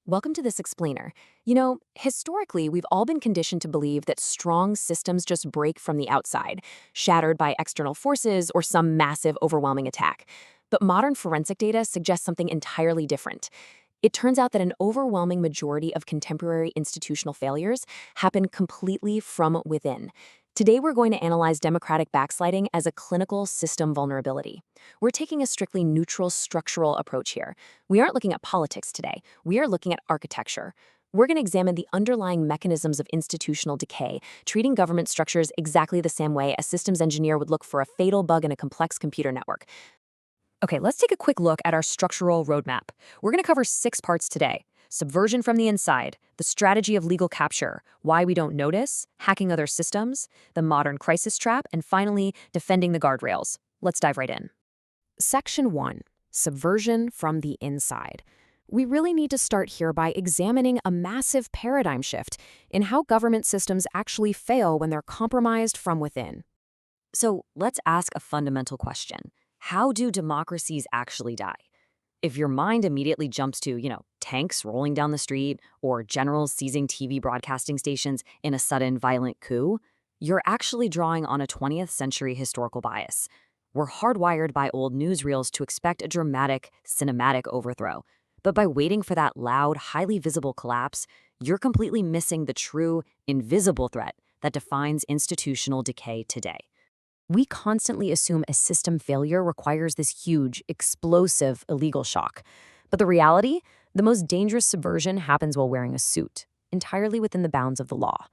Welcome to this explainer. Historically, we've all been conditioned to believe that strong systems just break from the outside, shattered by external forces or some massive, overwhelming attack. But modern forensic data suggests something entirely different. It turns out that an overwhelming majority of contemporary institutional failures happen completely from within. Today, we're going to analyze democratic backsliding as a clinical system vulnerability. We're taking a strictly neutral structural approach here. We aren't looking at politics today. We are looking at architecture. We're going to examine the underlying mechanisms of institutional decay, treating government structures exactly the same way a systems engineer would look for a fatal bug in a complex computer network. Okay, let's take a quick look at our structural roadmap. We're going to cover 6 parts today. Subversion from the inside, the strategy of legal capture, why we don't notice, hacking other systems, the modern crisis trap, and finally, defending the guardrails. Let's dive right in. Section 1. Subversion from the inside. We really need to start here by examining a massive paradigm shift in how government systems actually fail when they're compromised from within. So let's ask a fundamental question. How do democracies actually die? If your mind immediately jumps to, tanks rolling down the street or generals seizing TV broadcasting stations in a sudden violent coup, you're actually drawing on a 20th century historical bias. We're hardwired by old newsreels to expect a dramatic, cinematic overthrow. But by waiting for that loud, highly visible collapse, you're completely missing the true, invisible threat that defines institutional decay today. We constantly assume a system failure requires this huge, explosive, illegal shock. But the reality? The most dangerous subversion happens while wearing a suit, entirely within the bounds of the law.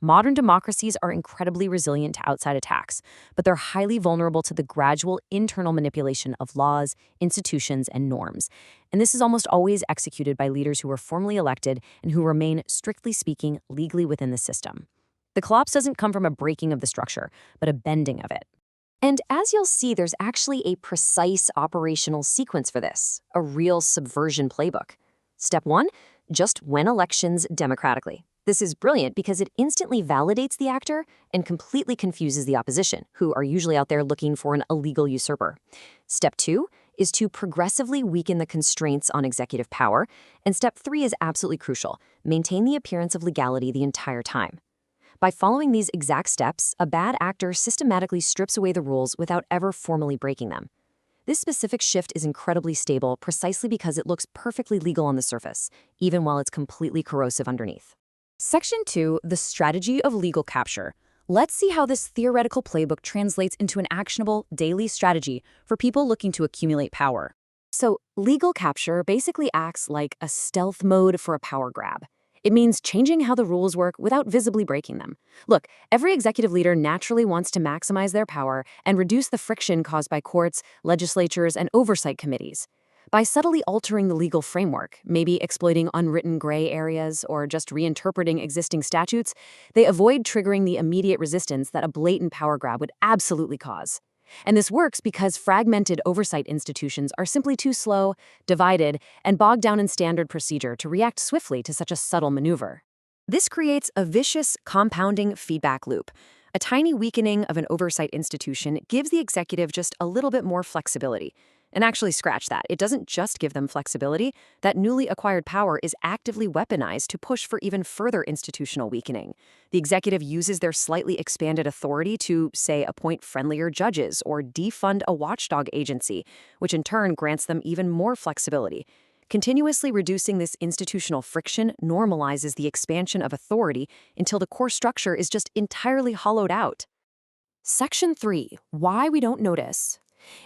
Modern democracies are incredibly resilient to outside attacks, but they're highly vulnerable to the gradual internal manipulation of laws, institutions, and norms. And this is almost always executed by leaders who were formally elected and who remain, strictly speaking, legally within the system. The collapse doesn't come from a breaking of the structure, but a bending of it. And as you'll see, there's actually a precise operational sequence for this, a real subversion playbook. Step 1, just win elections democratically. This is brilliant because it instantly validates the actor and completely confuses the opposition, who are usually out there looking for an illegal usurper. Step 2 is to progressively weaken the constraints on executive power. And step 3 is absolutely crucial, maintain the appearance of legality the entire time. By following these exact steps, a bad actor systematically strips away the rules without ever formally breaking them. This specific shift is incredibly stable precisely because it looks perfectly legal on the surface, even while it's completely corrosive underneath. Section 2, the strategy of legal capture. Let's see how this theoretical playbook translates into an actionable, daily strategy for people looking to accumulate power. So, legal capture basically acts like a stealth mode for a power grab. It means changing how the rules work without visibly breaking them. Look, every executive leader naturally wants to maximize their power and reduce the friction caused by courts, legislatures, and oversight committees. By subtly altering the legal framework, maybe exploiting unwritten gray areas or just reinterpreting existing statutes, they avoid triggering the immediate resistance that a blatant power grab would absolutely cause. And this works because fragmented oversight institutions are simply too slow, divided, and bogged down in standard procedure to react swiftly to such a subtle maneuver. This creates a vicious, compounding feedback loop. A tiny weakening of an oversight institution gives the executive just a little bit more flexibility. And actually, scratch that. It doesn't just give them flexibility. That newly acquired power is actively weaponized to push for even further institutional weakening. The executive uses their slightly expanded authority to, say, appoint friendlier judges or defund a watchdog agency, which in turn grants them even more flexibility. Continuously reducing this institutional friction normalizes the expansion of authority until the core structure is just entirely hollowed out. Section 3. Why we don't notice.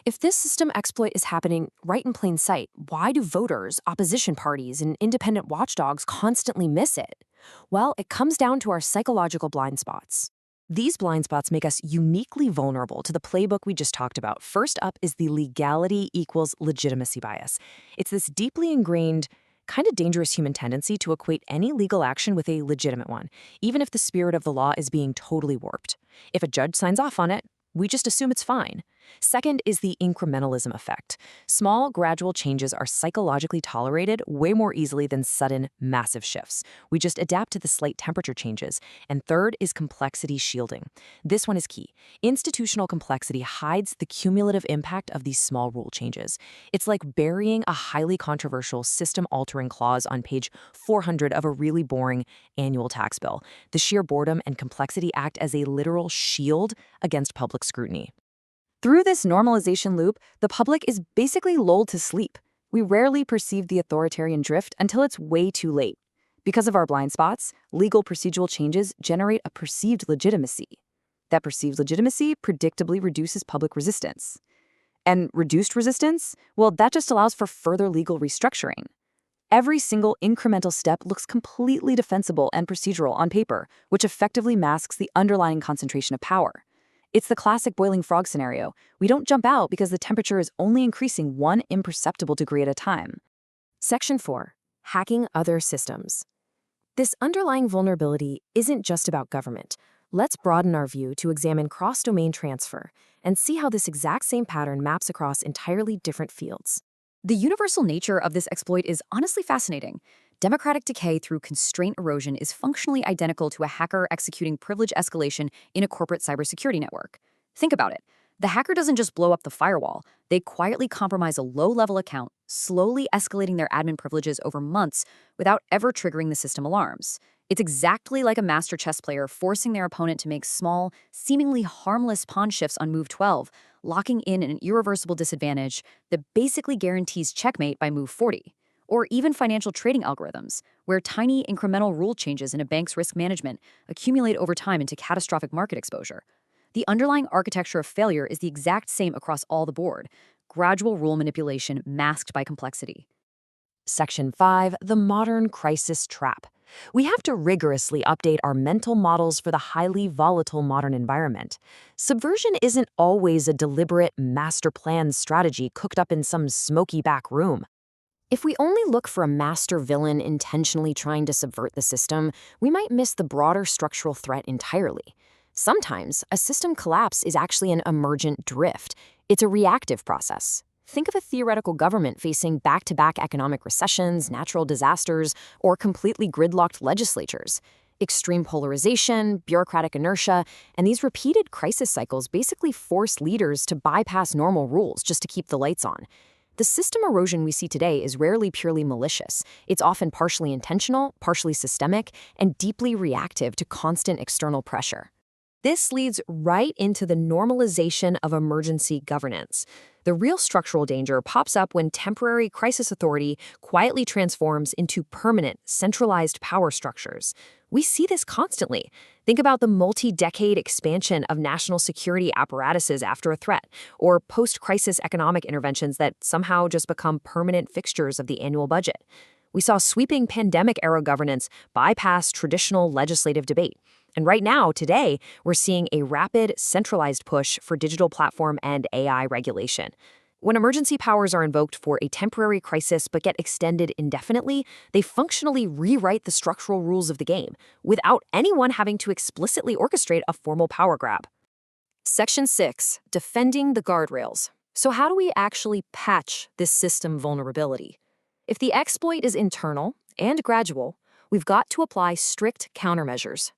If this system exploit is happening right in plain sight, why do voters, opposition parties, and independent watchdogs constantly miss it? Well, it comes down to our psychological blind spots. These blind spots make us uniquely vulnerable to the playbook we just talked about. First up is the legality equals legitimacy bias. It's this deeply ingrained, kind of dangerous human tendency to equate any legal action with a legitimate one, even if the spirit of the law is being totally warped. If a judge signs off on it, we just assume it's fine. Second is the incrementalism effect. Small, gradual changes are psychologically tolerated way more easily than sudden, massive shifts. We just adapt to the slight temperature changes. And third is complexity shielding. This one is key. Institutional complexity hides the cumulative impact of these small rule changes. It's like burying a highly controversial system-altering clause on page 400 of a really boring annual tax bill. The sheer boredom and complexity act as a literal shield against public scrutiny. Through this normalization loop, the public is basically lulled to sleep. We rarely perceive the authoritarian drift until it's way too late. Because of our blind spots, legal procedural changes generate a perceived legitimacy. That perceived legitimacy predictably reduces public resistance. And reduced resistance? Well, that just allows for further legal restructuring. Every single incremental step looks completely defensible and procedural on paper, which effectively masks the underlying concentration of power. It's the classic boiling frog scenario. We don't jump out because the temperature is only increasing one imperceptible degree at a time. Section 4. Hacking other systems. This underlying vulnerability isn't just about government. Let's broaden our view to examine cross-domain transfer and see how this exact same pattern maps across entirely different fields. The universal nature of this exploit is honestly fascinating. Democratic decay through constraint erosion is functionally identical to a hacker executing privilege escalation in a corporate cybersecurity network. Think about it. The hacker doesn't just blow up the firewall. They quietly compromise a low-level account, slowly escalating their admin privileges over months without ever triggering the system alarms. It's exactly like a master chess player forcing their opponent to make small, seemingly harmless pawn shifts on move 12, locking in an irreversible disadvantage that basically guarantees checkmate by move 40. Or even financial trading algorithms, where tiny incremental rule changes in a bank's risk management accumulate over time into catastrophic market exposure. The underlying architecture of failure is the exact same across all the board: gradual rule manipulation masked by complexity. Section 5. The modern crisis trap. We have to rigorously update our mental models for the highly volatile modern environment. Subversion isn't always a deliberate, master-planned strategy cooked up in some smoky back room. If we only look for a master villain intentionally trying to subvert the system, we might miss the broader structural threat entirely. Sometimes, a system collapse is actually an emergent drift. It's a reactive process. Think of a theoretical government facing back-to-back economic recessions, natural disasters, or completely gridlocked legislatures. Extreme polarization, bureaucratic inertia, and these repeated crisis cycles basically force leaders to bypass normal rules just to keep the lights on. The system erosion we see today is rarely purely malicious. It's often partially intentional, partially systemic, and deeply reactive to constant external pressure. This leads right into the normalization of emergency governance. The real structural danger pops up when temporary crisis authority quietly transforms into permanent, centralized power structures. We see this constantly. Think about the multi-decade expansion of national security apparatuses after a threat, or post-crisis economic interventions that somehow just become permanent fixtures of the annual budget. We saw sweeping pandemic-era governance bypass traditional legislative debate. And right now, today, we're seeing a rapid, centralized push for digital platform and AI regulation. When emergency powers are invoked for a temporary crisis but get extended indefinitely, they functionally rewrite the structural rules of the game, without anyone having to explicitly orchestrate a formal power grab. Section 6. Defending the guardrails. So how do we actually patch this system vulnerability? If the exploit is internal and gradual, we've got to apply strict countermeasures.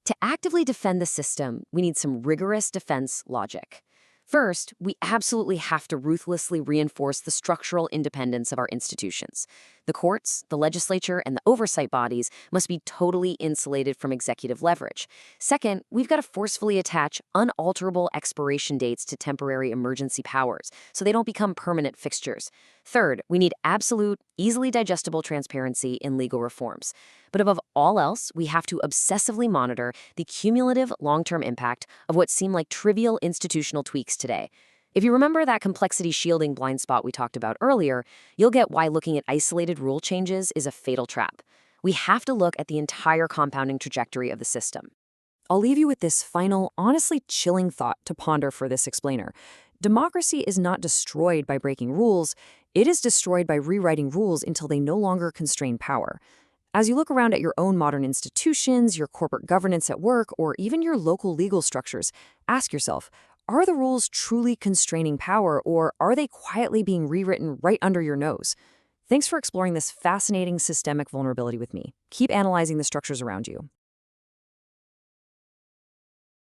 To actively defend the system, we need some rigorous defense logic. First, we absolutely have to ruthlessly reinforce the structural independence of our institutions. The courts, the legislature, and the oversight bodies must be totally insulated from executive leverage. Second, we've got to forcefully attach unalterable expiration dates to temporary emergency powers so they don't become permanent fixtures. Third, we need absolute, easily digestible transparency in legal reforms. But above all else, we have to obsessively monitor the cumulative long-term impact of what seem like trivial institutional tweaks today. If you remember that complexity shielding blind spot we talked about earlier, you'll get why looking at isolated rule changes is a fatal trap. We have to look at the entire compounding trajectory of the system. I'll leave you with this final, honestly chilling thought to ponder for this explainer. Democracy is not destroyed by breaking rules, it is destroyed by rewriting rules until they no longer constrain power. As you look around at your own modern institutions, your corporate governance at work, or even your local legal structures, ask yourself, Are the rules truly constraining power, or are they quietly being rewritten right under your nose? Thanks for exploring this fascinating systemic vulnerability with me. Keep analyzing the structures around you.